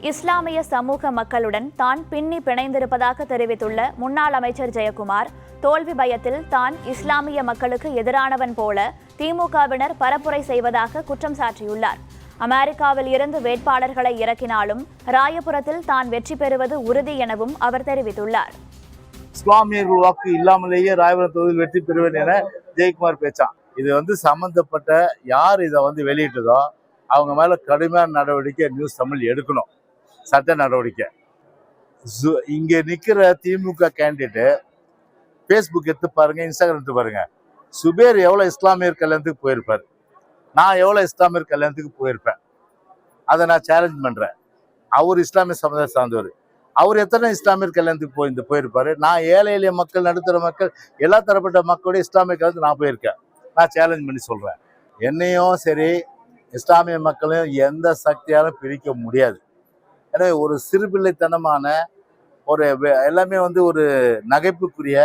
இஸ்லாமிய சமூக மக்களுடன் தான் பின்னி பிணைந்திருப்பதாக தெரிவித்துள்ள முன்னாள் அமைச்சர் ஜெயக்குமார், தோல்வி பயத்தில் தான் இஸ்லாமிய மக்களுக்கு எதிரானவன் போல திமுகவினர் பரப்புரை செய்வதாக குற்றம் சாட்டியுள்ளார். அமெரிக்காவில் இருந்து வேட்பாளர்களை இறக்கினாலும் ராயபுரத்தில் தான் வெற்றி பெறுவது உறுதி எனவும் அவர் தெரிவித்துள்ளார். இஸ்லாமியர்கள் வாக்கு இல்லாமலேயே ராயபுரம் தொகுதியில் வெற்றி பெறுவேன் என ஜெயக்குமார் பேச்சான். இது சம்பந்தப்பட்ட யார் இதை வெளியிட்டதோ அவங்க மேல கடுமையான நடவடிக்கை நியூஸ் தமிழ் எடுக்கணும். சட்ட நடவடிக்கை. இங்க நிக்கிற திமுக கேண்டிடேட் பேஸ்புக் எடுத்து பாருங்க, இன்ஸ்டாகிராம் எடுத்து பாருங்க. சுபேர் எவ்வளவு இஸ்லாமியர் கல்யாணத்துக்கு போயிருப்பார், நான் எவ்வளவு இஸ்லாமியர் கல்யாணத்துக்கு போயிருப்பேன். அதை நான் சேலஞ்ச் பண்றேன். அவர் இஸ்லாமிய சமுதாயம் சார்ந்தவர். அவர் எத்தனை இஸ்லாமியர் கல்யாணத்துக்கு போயிருப்பாரு. நான் ஏழை எளிய மக்கள், நடுத்தர மக்கள், எல்லா தரப்பட்ட மக்களுடைய இஸ்லாமிய கல்யாணத்துக்கு நான் போயிருக்கேன். நான் சேலஞ்ச் பண்ணி சொல்றேன். என்னையும் சரி இஸ்லாமிய மக்களையும் எந்த சக்தியாலும் பிரிக்க முடியாது. எனவே ஒரு சிறுபிள்ளைத்தனமான ஒரு எல்லாமே ஒரு நகைப்புக்குரிய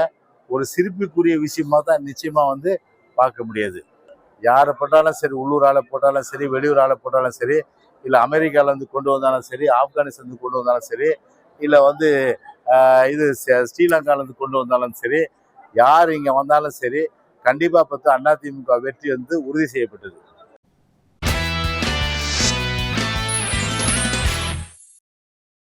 ஒரு சிரிப்புக்குரிய விஷயமா தான் நிச்சயமா பார்க்க முடியாது. யாரை போட்டாலும் சரி, உள்ளூர் ஆளை போட்டாலும் சரி, வெளியூர் ஆளை போட்டாலும் சரி, இல்லை அமெரிக்காவிலேருந்து கொண்டு வந்தாலும் சரி, ஆப்கானிஸ்தான்லேருந்து கொண்டு வந்தாலும் சரி, இல்லை இது ஸ்ரீலங்காவிலேருந்து கொண்டு வந்தாலும் சரி, யார் இங்கே வந்தாலும் சரி, கண்டிப்பாக அதிமுக வெற்றி உறுதி செய்யப்பட்டது.